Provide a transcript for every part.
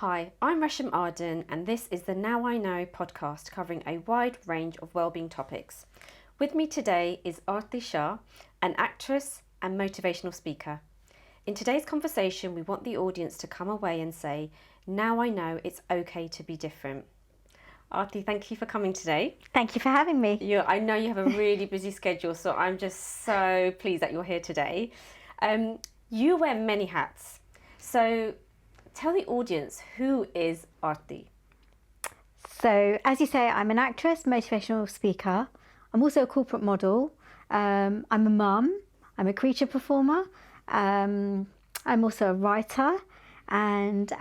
Hi, I'm Resham Arden and this is the Now I Know podcast covering a wide range of wellbeing topics. With me today is Arti Shah, an actress and motivational speaker. In today's conversation, we want the audience to come away and say, now I know it's okay to be different. Arti, thank you for coming today. Thank you for having me. I know you have a really busy schedule, so I'm just so pleased that you're here today. You wear many hats. So tell the audience, who is Arti? So, as you say, I'm an actress, motivational speaker. I'm also a corporate model. I'm a mum. I'm a creature performer. I'm also a writer and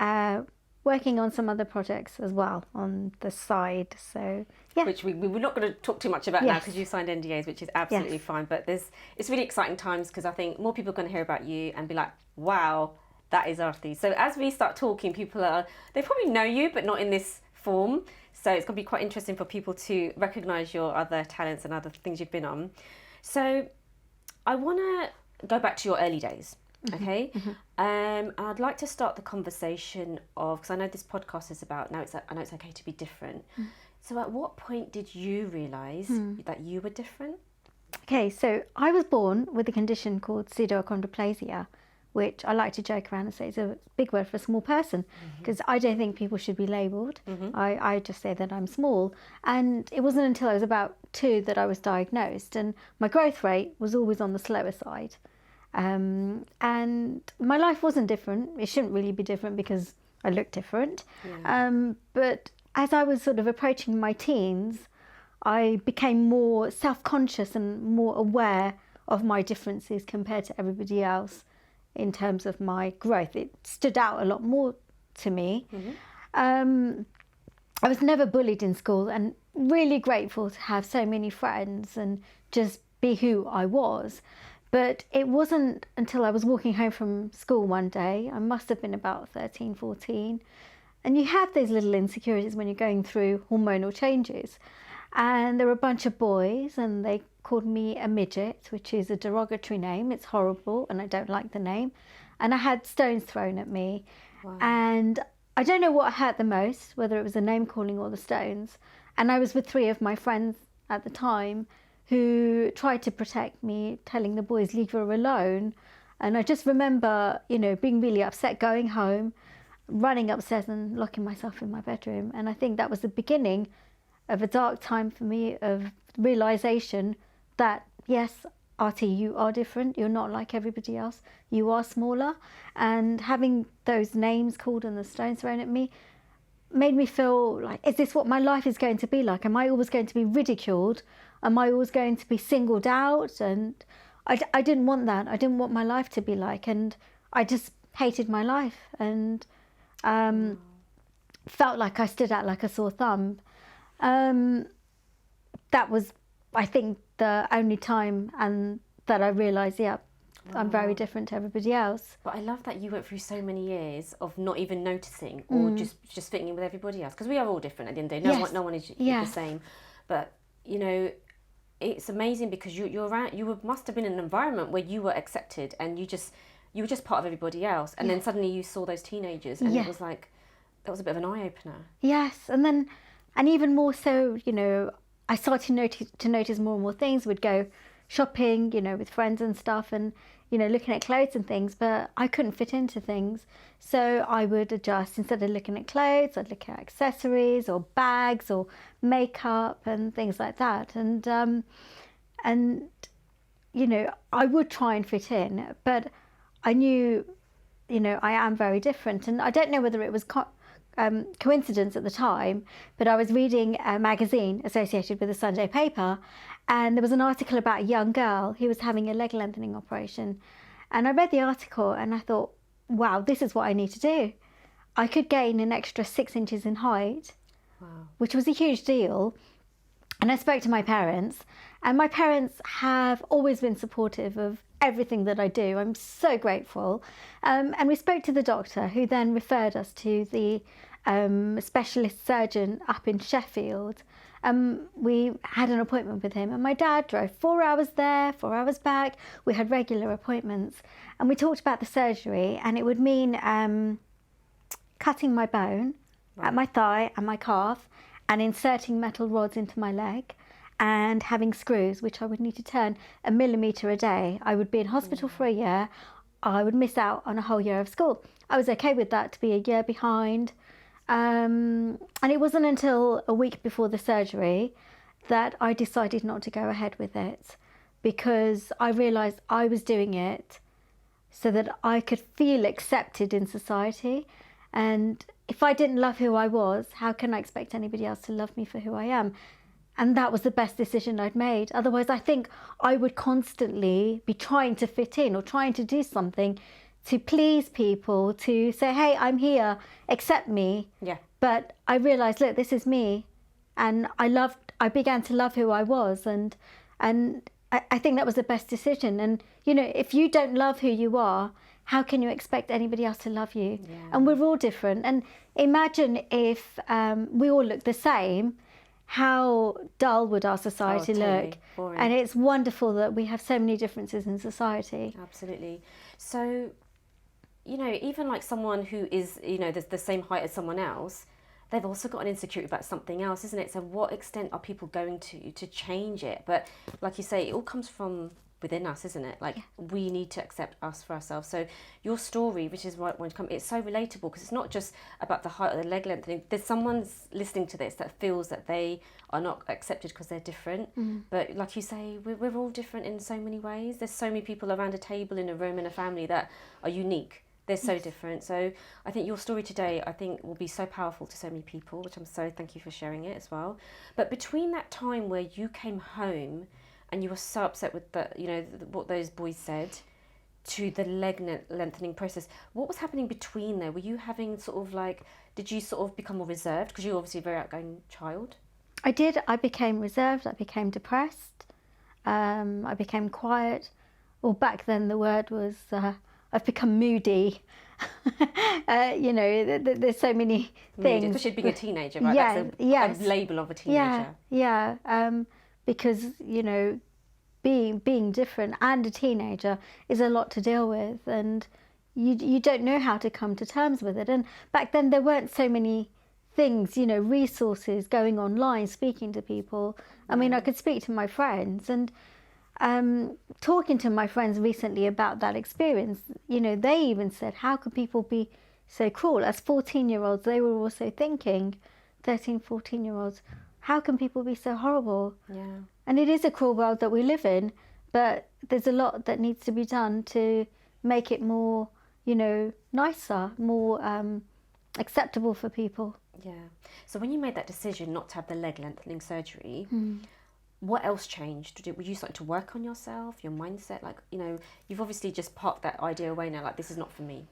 working on some other projects as well on the side. So, yeah. Which we're not going to talk too much about now because you signed NDAs, which is absolutely fine. But it's really exciting times because I think more people are going to hear about you and be like, wow, that is Arti. So as we start talking, they probably know you, but not in this form. So it's going to be quite interesting for people to recognise your other talents and other things you've been on. So I want to go back to your early days, okay? And I'd like to start the conversation because I know this podcast is about, I know it's okay to be different. So at what point did you realise that you were different? Okay, so I was born with a condition called pseudoachondroplasia, which I like to joke around and say is a big word for a small person, because I don't think people should be labelled. I just say that I'm small. And it wasn't until I was about 2 that I was diagnosed, and my growth rate was always on the slower side. And my life wasn't different. It shouldn't really be different because I look different. But as I was sort of approaching my teens, I became more self-conscious and more aware of my differences compared to everybody else. In terms of my growth, it stood out a lot more to me. I was never bullied in school and really grateful to have so many friends and just be who I was. But it wasn't until I was walking home from school one day, I must have been about 13, 14, and you have those little insecurities when you're going through hormonal changes. And there were a bunch of boys and they called me a midget, which is a derogatory name. It's horrible and I don't like the name. And I had stones thrown at me. Wow. And I don't know what hurt the most, whether it was the name calling or the stones. And I was with 3 of my friends at the time who tried to protect me, telling the boys, leave her alone. And I just remember, being really upset, going home, running upstairs and locking myself in my bedroom. And I think that was the beginning of a dark time for me, of realisation that, yes, Arti, you are different. You're not like everybody else. You are smaller. And having those names called and the stones thrown at me made me feel like, is this what my life is going to be like? Am I always going to be ridiculed? Am I always going to be singled out? And I didn't want that. I didn't want my life to be like. And I just hated my life and felt like I stood out like a sore thumb. That was, I think, the only time and that I realised, I'm very different to everybody else. But I love that you went through so many years of not even noticing or just fitting in with everybody else, because we are all different at the end of the day. No one is the same. But it's amazing because you must have been in an environment where you were accepted and you were just part of everybody else, and then suddenly you saw those teenagers and it was like, that was a bit of an eye-opener. Yes, and even more so, I started to notice more and more things. We'd go shopping, with friends and stuff, and, looking at clothes and things, but I couldn't fit into things. So I would adjust. Instead of looking at clothes, I'd look at accessories or bags or makeup and things like that. And I would try and fit in, but I knew, I am very different. And I don't know whether it was coincidence at the time, but I was reading a magazine associated with the Sunday paper, and there was an article about a young girl who was having a leg lengthening operation. And I read the article and I thought, wow, this is what I need to do. I could gain an extra 6 inches in height, which was a huge deal. And I spoke to my parents, and my parents have always been supportive of everything that I do. I'm so grateful. And we spoke to the doctor, who then referred us to the specialist surgeon up in Sheffield. We had an appointment with him, and my dad drove 4 hours there, 4 hours back. We had regular appointments, and we talked about the surgery, and it would mean cutting my bone at my thigh and my calf and inserting metal rods into my leg and having screws, which I would need to turn 1 millimetre a day. I would be in hospital for a year. I would miss out on a whole year of school. I was okay with that, to be a year behind. And it wasn't until a week before the surgery that I decided not to go ahead with it, because I realised I was doing it so that I could feel accepted in society. And if I didn't love who I was, how can I expect anybody else to love me for who I am? And that was the best decision I'd made. Otherwise, I think I would constantly be trying to fit in or trying to do something to please people, to say, hey, I'm here, accept me. Yeah. But I realised, look, this is me. And I began to love who I was. And I think that was the best decision. And, you know, if you don't love who you are, how can you expect anybody else to love you? Yeah. And we're all different. And imagine if we all looked the same, how dull would our society look? Boring. And it's wonderful that we have so many differences in society. Absolutely. So, you know, even like someone who is, you know, the same height as someone else, they've also got an insecurity about something else, isn't it? So what extent are people going to change it? But like you say, it all comes from within us, isn't it? Like, we need to accept us for ourselves. So your story, which is right when it's so relatable, because it's not just about the height or the leg lengthening. There's someone's listening to this that feels that they are not accepted because they're different. But like you say, we're all different in so many ways. There's so many people around a table in a room in a family that are unique. They're so different. So I think your story today, I think, will be so powerful to so many people, which I'm so thank you for sharing it as well. But between that time where you came home and you were so upset with what those boys said, to the leg lengthening process, what was happening between there? Were you having sort of like, did you sort of become more reserved? Because you're obviously a very outgoing child. I did. I became reserved. I became depressed. I became quiet. Well, back then the word was, I've become moody. You know, there's so many things. Especially being a teenager, right? Yeah, That's a label of a teenager. Yeah. Because, you know, being different and a teenager is a lot to deal with, and you don't know how to come to terms with it. And back then there weren't so many things, you know, resources, going online, speaking to people. I mean, I could speak to my friends, and talking to my friends recently about that experience, you know, they even said, how could people be so cruel? As 14-year-olds, they were also thinking, 13, 14-year-olds, how can people be so horrible? Yeah. And it is a cruel world that we live in, but there's a lot that needs to be done to make it more, you know, nicer, more acceptable for people. Yeah. So when you made that decision not to have the leg lengthening surgery, what else changed? Were you starting to work on yourself, your mindset? Like, you know, you've obviously just parked that idea away now, like, this is not for me.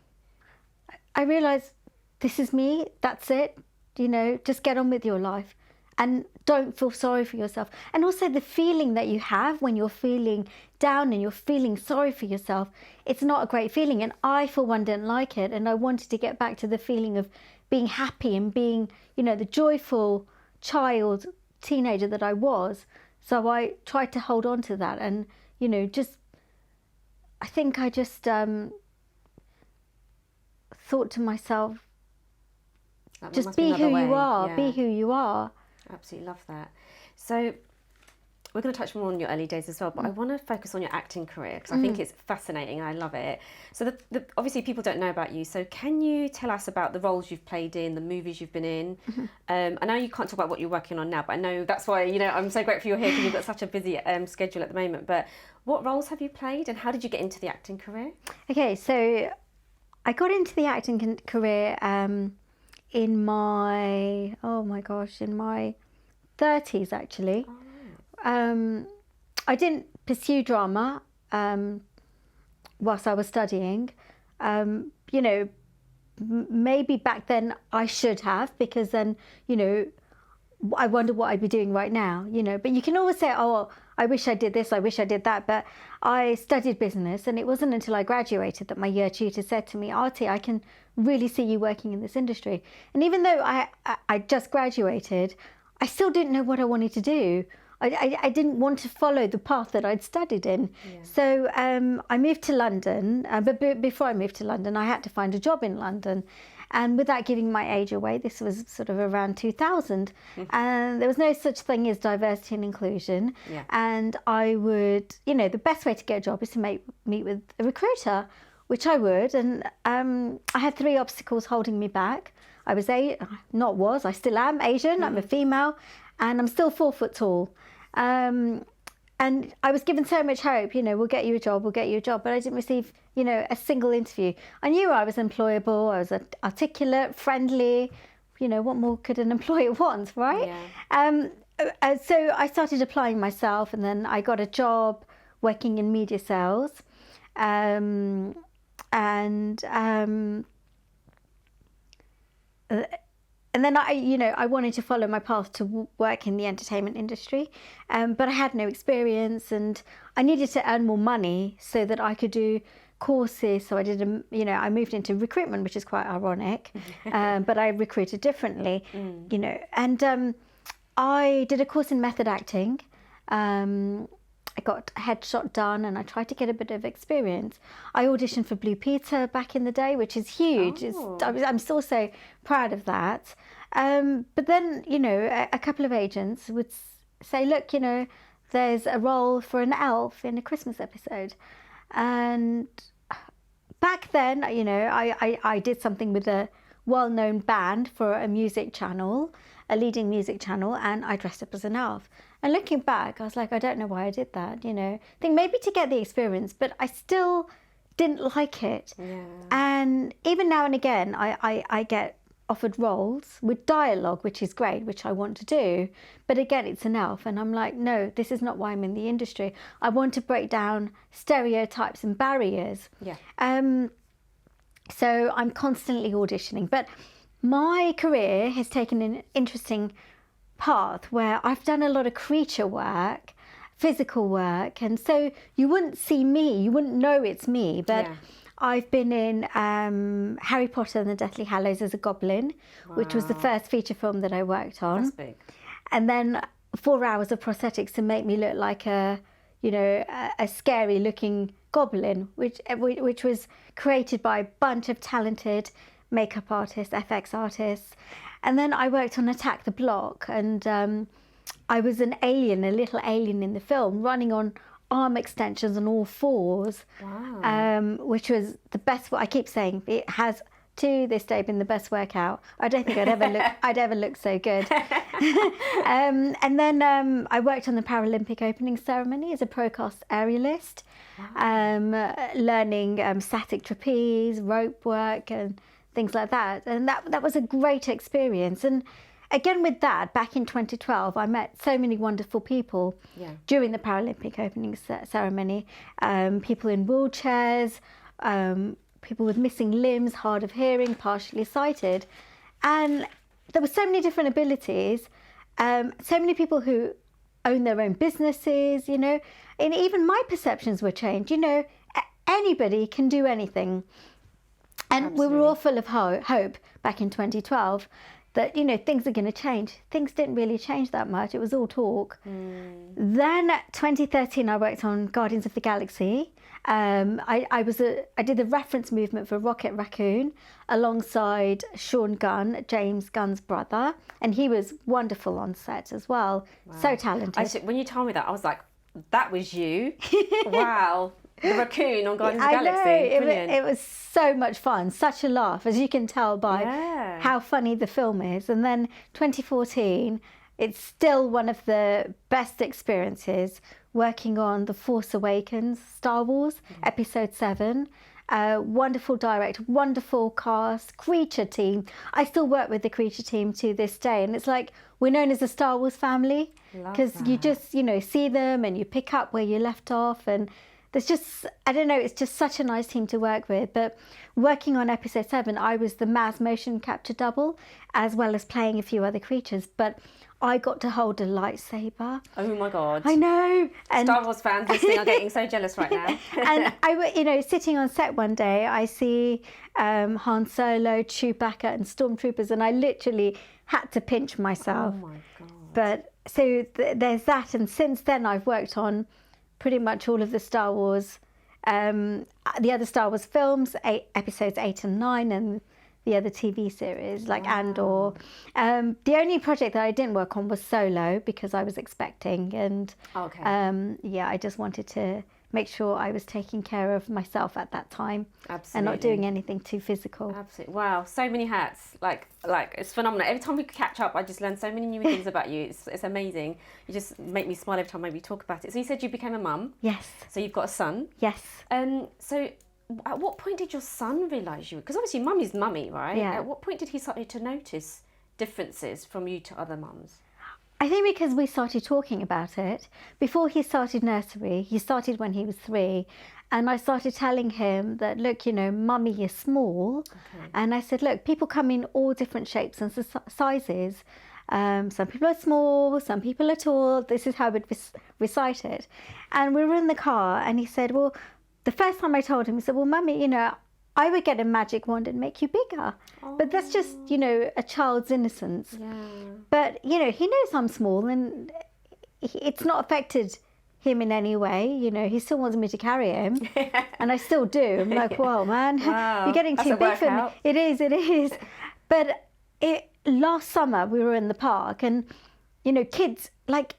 I realised, this is me, that's it. You know, just get on with your life. And don't feel sorry for yourself. And also the feeling that you have when you're feeling down and you're feeling sorry for yourself, it's not a great feeling. And I, for one, didn't like it. And I wanted to get back to the feeling of being happy and being, you know, the joyful child, teenager that I was. So I tried to hold on to that. And, you know, I think I just thought to myself, just be who you are, be who you are. Absolutely love that. So we're going to touch more on your early days as well, but I want to focus on your acting career, because I think it's fascinating and I love it. So obviously people don't know about you, so can you tell us about the roles you've played in, the movies you've been in? I know you can't talk about what you're working on now, but I know that's why, you know, I'm so grateful you're here, because you've got such a busy schedule at the moment. But what roles have you played and how did you get into the acting career? Okay, so I got into the acting career in my 30s, actually. I didn't pursue drama whilst I was studying. You know, maybe back then I should have, because then, you know, I wonder what I'd be doing right now, you know. But you can always say, oh, I wish I did this, I wish I did that. But I studied business, and it wasn't until I graduated that my year tutor said to me, Arti, I can really see you working in this industry. And even though I just graduated, I still didn't know what I wanted to do. I didn't want to follow the path that I'd studied in. Yeah. So I moved to London, but before I moved to London, I had to find a job in London. And without giving my age away, this was sort of around 2000. And there was no such thing as diversity and inclusion. Yeah. And I would, the best way to get a job is to meet with a recruiter, which I would. And I had 3 obstacles holding me back. I still am Asian. I'm a female, and I'm still 4 foot tall. And I was given so much hope, we'll get you a job, but I didn't receive, a single interview. I knew I was employable, I was articulate, friendly, what more could an employer want, right? Yeah. So I started applying myself, and then I got a job working in media sales. And then I wanted to follow my path to work in the entertainment industry, but I had no experience, and I needed to earn more money so that I could do courses. So I did, I moved into recruitment, which is quite ironic, but I recruited differently, and I did a course in method acting. I got a headshot done, and I tried to get a bit of experience. I auditioned for Blue Peter back in the day, which is huge. Oh. I'm still so proud of that. But then, a couple of agents would say, look, there's a role for an elf in a Christmas episode. And back then, I did something with a well-known band for a music channel, a leading music channel, and I dressed up as an elf. And looking back, I was like, I don't know why I did that, I think maybe to get the experience, but I still didn't like it. Yeah. And even now and again, I get offered roles with dialogue, which is great, which I want to do. But again, it's an elf. And I'm like, no, this is not why I'm in the industry. I want to break down stereotypes and barriers. Yeah. So I'm constantly auditioning. But my career has taken an interesting path where I've done a lot of creature work, physical work, and so you wouldn't see me, you wouldn't know it's me, but yeah. I've been in Harry Potter and the Deathly Hallows as a goblin, which was the first feature film that I worked on. That's big. And then 4 hours of prosthetics to make me look like a scary looking goblin, which was created by a bunch of talented makeup artists, FX artists. And then I worked on Attack the Block, and I was a little alien in the film, running on arm extensions on all 4s. Wow. Which was the best. I keep saying it has to this day been the best workout. I don't think I'd ever look so good. And then I worked on the Paralympic opening ceremony as a procast aerialist, learning static trapeze, rope work, and things like that. And that was a great experience. And again, with that, back in 2012, I met so many wonderful people during the Paralympic opening ceremony. People in wheelchairs, people with missing limbs, hard of hearing, partially sighted. And there were so many different abilities, so many people who own their own businesses, and even my perceptions were changed. Anybody can do anything. And Absolutely. we were all full of hope back in 2012 that, things are going to change. Things didn't really change that much. It was all talk. Then 2013, I worked on Guardians of the Galaxy. I did the reference movement for Rocket Raccoon alongside Sean Gunn, James Gunn's brother. And he was wonderful on set as well. Wow. So talented. When you told me that, I was like, that was you? Wow. The raccoon on Guardians of the Galaxy. Brilliant. It was so much fun, such a laugh, as you can tell by how funny the film is. And then 2014, it's still one of the best experiences working on The Force Awakens, Star Wars, Episode 7. Wonderful director, wonderful cast, creature team. I still work with the creature team to this day, and it's like we're known as the Star Wars family, because you just, see them and you pick up where you left off, and there's just, I don't know, it's just such a nice team to work with. But working on Episode 7, I was the Maz motion capture double, as well as playing a few other creatures. But I got to hold a lightsaber. Oh my God. I know. And Star Wars fans listening are getting so jealous right now. And I, sitting on set one day, I see Han Solo, Chewbacca and Stormtroopers, and I literally had to pinch myself. Oh my God. But so there's that. And since then, I've worked on pretty much all of the Star Wars, the other Star Wars films, episodes 8 and 9, and the other TV series, like Andor. The only project that I didn't work on was Solo because I was expecting, and I just wanted to make sure I was taking care of myself at that time. Absolutely. And not doing anything too physical. Absolutely. Wow, so many hats. Like it's phenomenal. Every time we catch up, I just learn so many new things about you. It's amazing. You just make me smile every time we talk about it. So you said you became a mum. Yes. So you've got a son. Yes. So at what point did your son realise you? Because obviously mummy's mummy, right? Yeah. At what point did he start to notice differences from you to other mums? I think because we started talking about it. Before he started nursery, he started when he was 3. And I started telling him that, look, mummy is small. Okay. And I said, look, people come in all different shapes and sizes. Some people are small, some people are tall. This is how I would recite it. And we were in the car and he said, well, the first time I told him, he said, well, mummy, I would get a magic wand and make you bigger. Oh. But that's just, a child's innocence. Yeah. But, he knows I'm small and it's not affected him in any way. He still wants me to carry him. And I still do. I'm like, whoa, man, you're getting too big for me. It is. But last summer we were in the park and, kids, like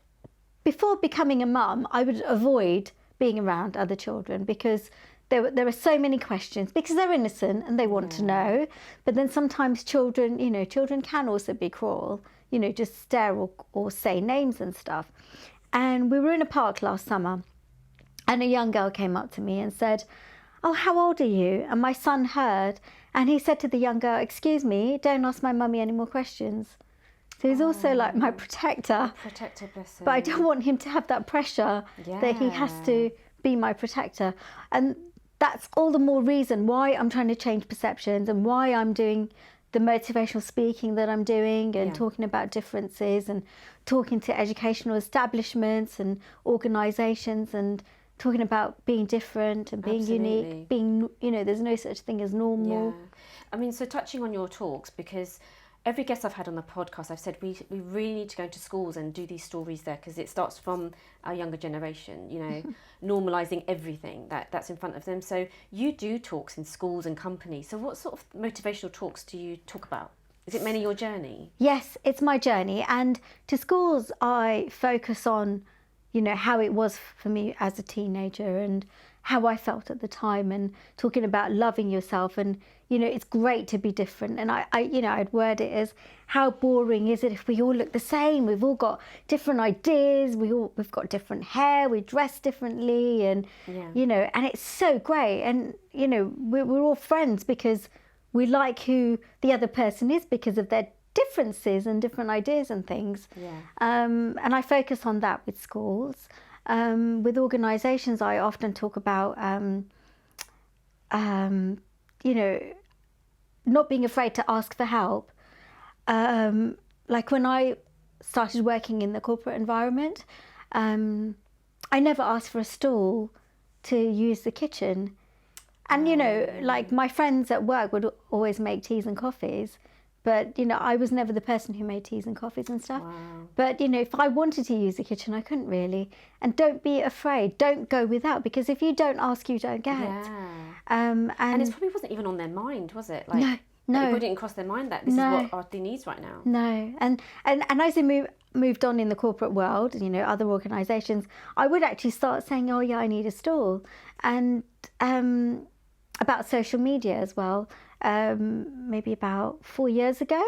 before becoming a mum, I would avoid being around other children because there are so many questions because they're innocent and they want to know. But then sometimes children can also be cruel, just stare or say names and stuff. And we were in a park last summer and a young girl came up to me and said, oh, how old are you? And my son heard and he said to the young girl, excuse me, don't ask my mummy any more questions. So he's also like my protector. Protector, bless him. But I don't want him to have that pressure that he has to be my protector. And that's all the more reason why I'm trying to change perceptions and why I'm doing the motivational speaking that I'm doing and talking about differences and talking to educational establishments and organisations and talking about being different and being unique, being, there's no such thing as normal. Yeah. I mean, so touching on your talks, because every guest I've had on the podcast, I've said we really need to go into schools and do these stories there because it starts from our younger generation, normalising everything that's in front of them. So you do talks in schools and companies. So what sort of motivational talks do you talk about? Is it mainly your journey? Yes, it's my journey. And to schools, I focus on, how it was for me as a teenager and how I felt at the time and talking about loving yourself and, it's great to be different. And I'd word it as how boring is it if we all look the same? We've all got different ideas. We've got different hair. We dress differently and, and it's so great. And, we're all friends because we like who the other person is because of their differences and different ideas and things. Yeah. And I focus on that with schools. With organisations, I often talk about, not being afraid to ask for help. Like when I started working in the corporate environment, I never asked for a stall to use the kitchen. And, like my friends at work would always make teas and coffees. But, I was never the person who made teas and coffees and stuff. Wow. But, if I wanted to use the kitchen, I couldn't really. And don't be afraid. Don't go without. Because if you don't ask, you don't get. Yeah. And it probably wasn't even on their mind, was it? Like, no. It wouldn't cross their mind that this is what Arti needs right now. No. And as I moved on in the corporate world, other organisations, I would actually start saying, oh, yeah, I need a stall. And about social media as well. Maybe about 4 years ago,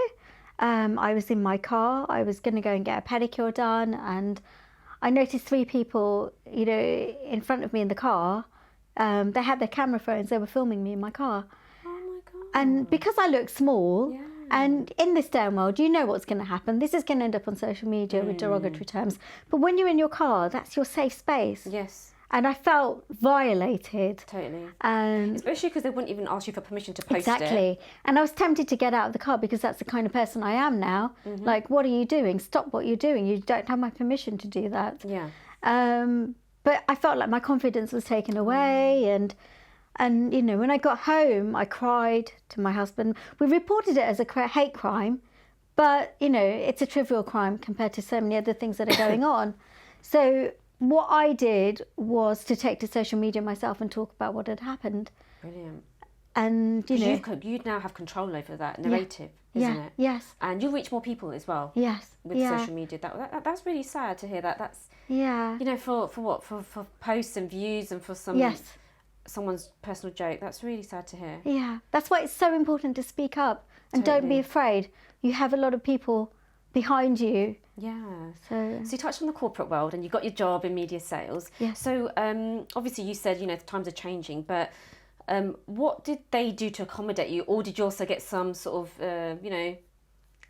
I was in my car. I was going to go and get a pedicure done, and I noticed 3 people, in front of me in the car. They had their camera phones. They were filming me in my car. Oh my God! And because I look small, and in this day and world, you know what's going to happen. This is going to end up on social media with derogatory terms. But when you're in your car, that's your safe space. Yes. And I felt violated. Totally. Especially because they wouldn't even ask you for permission to post it. Exactly. And I was tempted to get out of the car because that's the kind of person I am now. Mm-hmm. Like, what are you doing? Stop what you're doing. You don't have my permission to do that. Yeah. But I felt like my confidence was taken away. And when I got home, I cried to my husband. We reported it as a hate crime. But, it's a trivial crime compared to so many other things that are going on. So what I did was to take to social media myself and talk about what had happened. Brilliant. And you now have control over that narrative, isn't it? Yes. And you'll reach more people as well. Yes. With social media. That's really sad to hear that. That's for posts and views and for someone's personal joke. That's really sad to hear. Yeah. That's why it's so important to speak up and don't be afraid. You have a lot of people behind you. Yeah. So you touched on the corporate world and you got your job in media sales. Yes. So obviously you said, the times are changing, but what did they do to accommodate you? Or did you also get some sort of,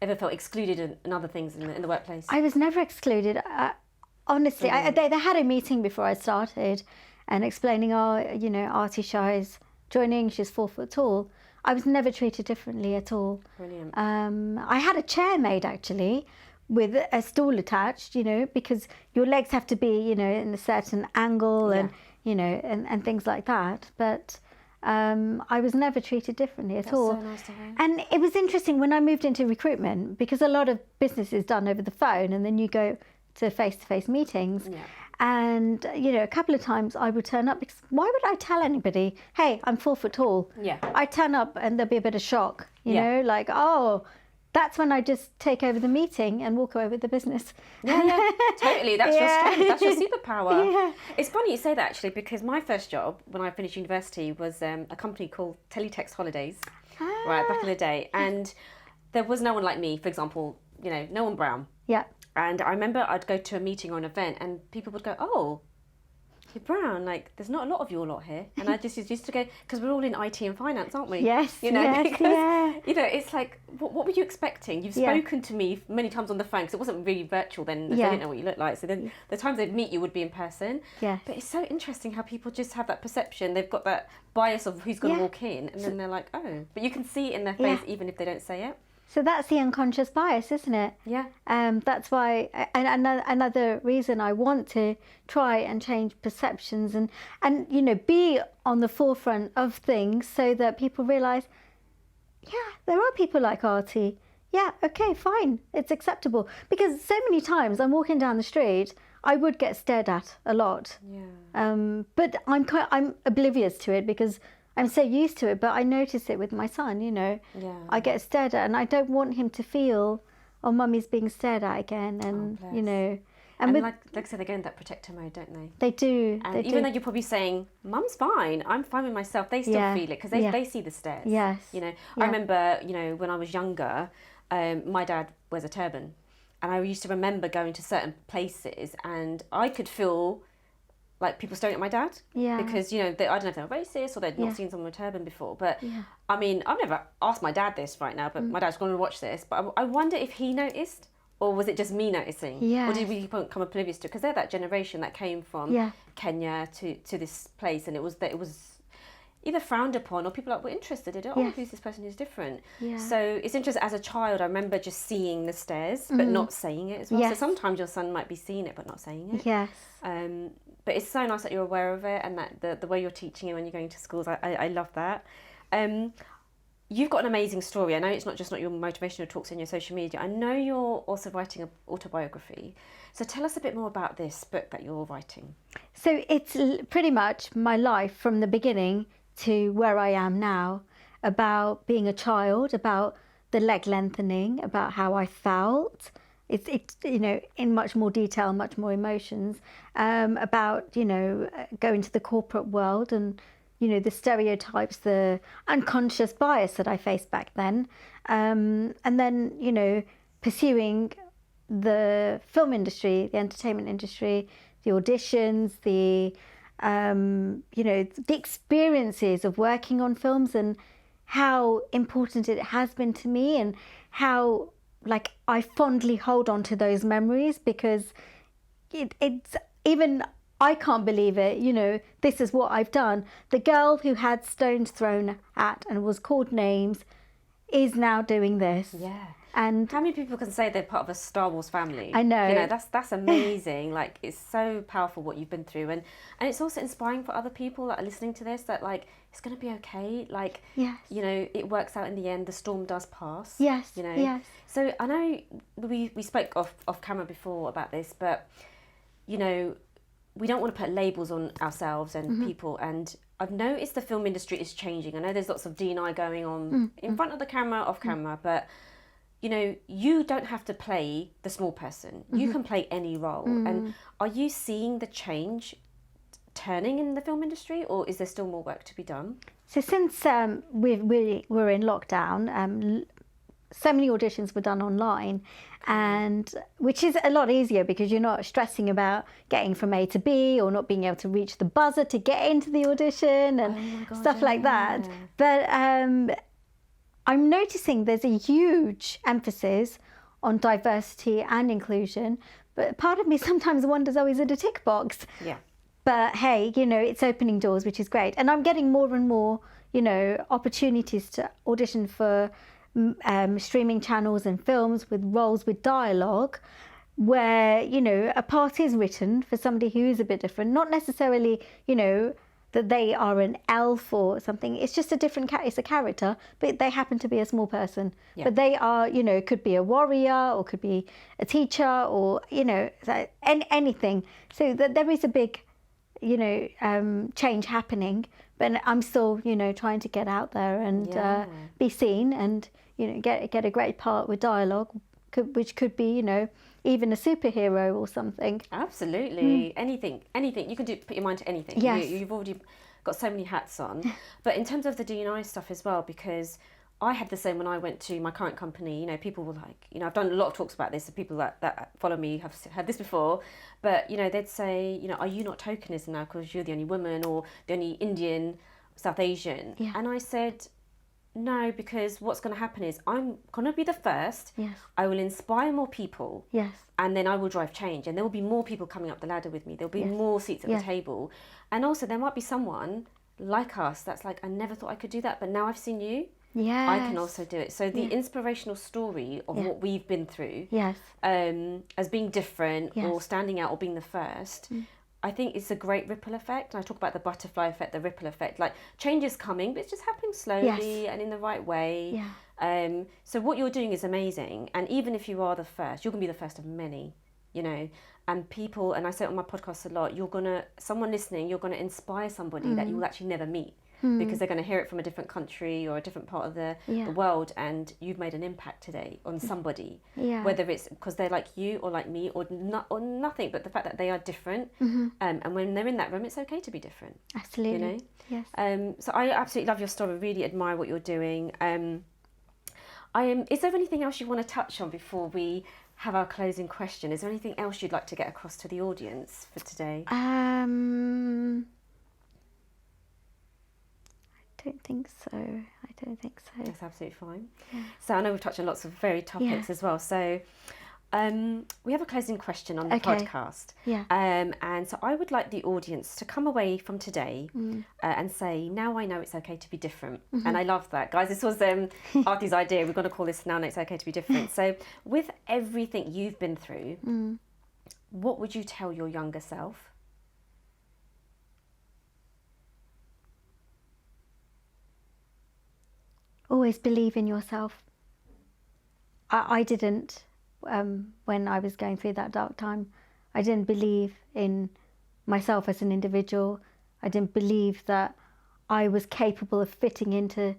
ever felt excluded in other things in the workplace? I was never excluded. Honestly, they had a meeting before I started and explaining, Arti Shah is joining, she's 4 foot tall. I was never treated differently at all. Brilliant. I had a chair made actually with a stool attached, because your legs have to be, in a certain angle and things like that. But I was never treated differently at all. That's so nice to hear. And it was interesting when I moved into recruitment, because a lot of business is done over the phone and then you go to face-to-face meetings. Yeah. And, a couple of times I would turn up, because why would I tell anybody, hey, I'm 4 foot tall? Yeah. I turn up and there'll be a bit of shock, Yeah. That's when I just take over the meeting and walk away with the business. Yeah, totally. That's your strength. That's your superpower. Yeah. It's funny you say that actually, because my first job when I finished university was a company called Teletext Holidays, right, back in the day. And there was no one like me, for example, no one brown. Yeah. And I remember I'd go to a meeting or an event and people would go, oh, you're brown, like there's not a lot of your lot here. And I just used to go, because we're all in IT and finance, aren't we? Yes, because, it's like, what were you expecting? You've spoken to me many times on the phone, because it wasn't really virtual then, they didn't know what you looked like. So then the times they'd meet you would be in person. Yes. But it's so interesting how people just have that perception. They've got that bias of who's going to walk in, and then they're like, oh. But you can see it in their face even if they don't say it. So that's the unconscious bias, isn't it? Yeah. That's why, and another reason I want to try and change perceptions and be on the forefront of things so that people realise, there are people like Arti. Yeah, okay, fine, it's acceptable. Because so many times I'm walking down the street, I would get stared at a lot. Yeah. But I'm oblivious to it because I'm so used to it, but I notice it with my son, Yeah. I get stared at and I don't want him to feel, oh, mummy's being stared at again. And, And like I said, they go in that protector mode, don't they? They do. And even though you're probably saying, mum's fine, I'm fine with myself, they still feel it because they see the stares. Yes. I remember, when I was younger, my dad wears a turban. And I used to remember going to certain places and I could feel like people staring at my dad. Yeah. Because, I don't know if they were racist or they'd not seen someone with a turban before. But, I mean, I've never asked my dad this right now, but my dad's going to watch this. But I wonder if he noticed, or was it just me noticing? Yeah. Or did we become oblivious to it? Because they're that generation that came from Kenya to this place, and it was either frowned upon or people were interested in it. Oh, who's this person who's different? Yeah. So it's interesting, as a child, I remember just seeing the stares, but not saying it as well. Yes. So sometimes your son might be seeing it, but not saying it. Yes. But it's so nice that you're aware of it and that the way you're teaching it when you're going to schools, I love that. You've got an amazing story. I know it's not your motivational talks in your social media. I know you're also writing an autobiography. So tell us a bit more about this book that you're writing. So it's pretty much my life from the beginning to where I am now, about being a child, about the leg lengthening, about how I felt. It's in much more detail, much more emotions, about, going to the corporate world and, the stereotypes, the unconscious bias that I faced back then. And then, pursuing the film industry, the entertainment industry, the auditions, the experiences of working on films and how important it has been to me and how, I fondly hold on to those memories because it's even I can't believe it. This is what I've done. The girl who had stones thrown at and was called names is now doing this. Yeah. And how many people can say they're part of a Star Wars family? I know. That's amazing. It's so powerful what you've been through, and it's also inspiring for other people that are listening to this. That it's going to be okay. Yes. It works out in the end. The storm does pass. Yes. Yes. So I know we spoke off camera before about this, but we don't want to put labels on ourselves and people. And I've noticed the film industry is changing. I know there's lots of D&I going on in front of the camera, off camera, but you know, you don't have to play the small person. You can play any role. And are you seeing the change turning in the film industry, or is there still more work to be done? So since we were in lockdown, so many auditions were done online, and which is a lot easier because you're not stressing about getting from A to B or not being able to reach the buzzer to get into the audition and stuff like that. But I'm noticing there's a huge emphasis on diversity and inclusion, but part of me sometimes wonders, oh, is it a tick box? Yeah. But hey, you know, it's opening doors, which is great. And I'm getting more and more, you know, opportunities to audition for streaming channels and films with roles with dialogue where, you know, a part is written for somebody who is a bit different, not necessarily, you know, that they are an elf or something. It's just a different it's a character, but they happen to be a small person. Yeah. But they are, you know, could be a warrior or could be a teacher or, you know, anything. So that there is a big, you know, change happening, but I'm still, you know, trying to get out there and be seen and, you know, get a great part with dialogue, which could be, you know, even a superhero or something. Absolutely. Anything. You can put your mind to anything. Yes. You've already got so many hats on. But in terms of the D&I stuff as well, because I had the same when I went to my current company. You know, people were like, you know, I've done a lot of talks about this, and people that follow me have had this before. But, you know, they'd say, you know, are you not tokenism now because you're the only woman or the only Indian, South Asian? Yeah. And I said, no, because what's going to happen is I'm going to be the first. Yes. I will inspire more people. Yes. And then I will drive change. And there will be more people coming up the ladder with me. There'll be more seats at the table. And also there might be someone like us that's like, I never thought I could do that, but now I've seen you. Yes. I can also do it. So the inspirational story of what we've been through, as being different or standing out or being the first, I think it's a great ripple effect. And I talk about the butterfly effect, the ripple effect. Like change is coming, but it's just happening slowly and in the right way. Yeah. So what you're doing is amazing. And even if you are the first, you're going to be the first of many, you know. And people, and I say it on my podcast a lot, someone listening, you're going to inspire somebody that you will actually never meet. Because they're going to hear it from a different country or a different part of the world, and you've made an impact today on somebody, whether it's because they're like you or like me or nothing, but the fact that they are different, and when they're in that room, it's okay to be different. Absolutely. You know? Yes. So I absolutely love your story, really admire what you're doing. Is there anything else you want to touch on before we have our closing question? Is there anything else you'd like to get across to the audience for today? I don't think so. That's absolutely fine. Yeah. So I know we've touched on lots of very topics as well. So we have a closing question on the podcast. Yeah. And so I would like the audience to come away from today and say, now I know it's okay to be different. And I love that. Guys, this was Arti's idea. We're going to call this Now It's Okay to be Different. So with everything you've been through, what would you tell your younger self? Always believe in yourself. I didn't, when I was going through that dark time, I didn't believe in myself as an individual. I didn't believe that I was capable of fitting into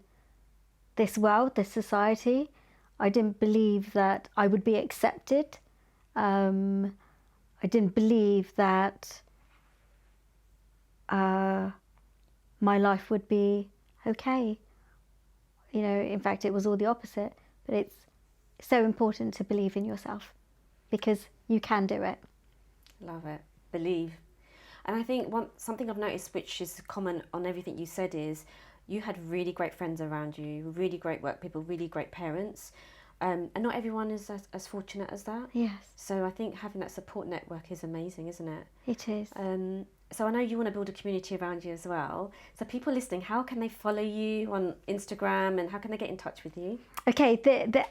this world, this society. I didn't believe that I would be accepted. I didn't believe that my life would be okay. You know, in fact, it was all the opposite. But it's so important to believe in yourself because you can do it. Love it. Believe. And I think something I've noticed, which is common on everything you said, is you had really great friends around you, really great work people, really great parents. And not everyone is as fortunate as that. Yes. So I think having that support network is amazing, isn't it? It is. So I know you want to build a community around you as well. So people listening, how can they follow you on Instagram and how can they get in touch with you? Okay,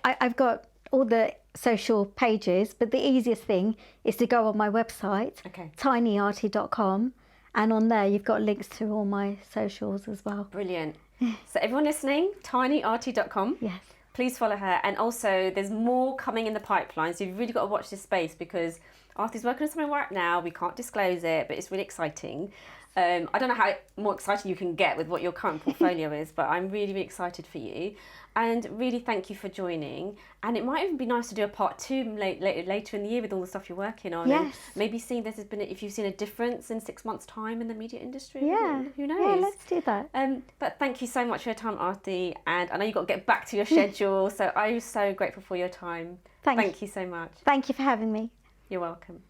I've got all the social pages, but the easiest thing is to go on my website, tinyarty.com, and on there you've got links to all my socials as well. Brilliant. So everyone listening, tinyarty.com. Yes. Please follow her. And also there's more coming in the pipeline. So you've really got to watch this space because Arti's working on something right now. We can't disclose it, but it's really exciting. I don't know how more excited you can get with what your current portfolio is, but I'm really, really excited for you. And really thank you for joining. And it might even be nice to do a part 2 later in the year with all the stuff you're working on. Yes. And maybe seeing if you've seen a difference in 6 months' time in the media industry. Yeah. Who knows? Yeah, let's do that. But thank you so much for your time, Arti. And I know you've got to get back to your schedule. So I'm so grateful for your time. Thank you so much. Thank you for having me. You're welcome.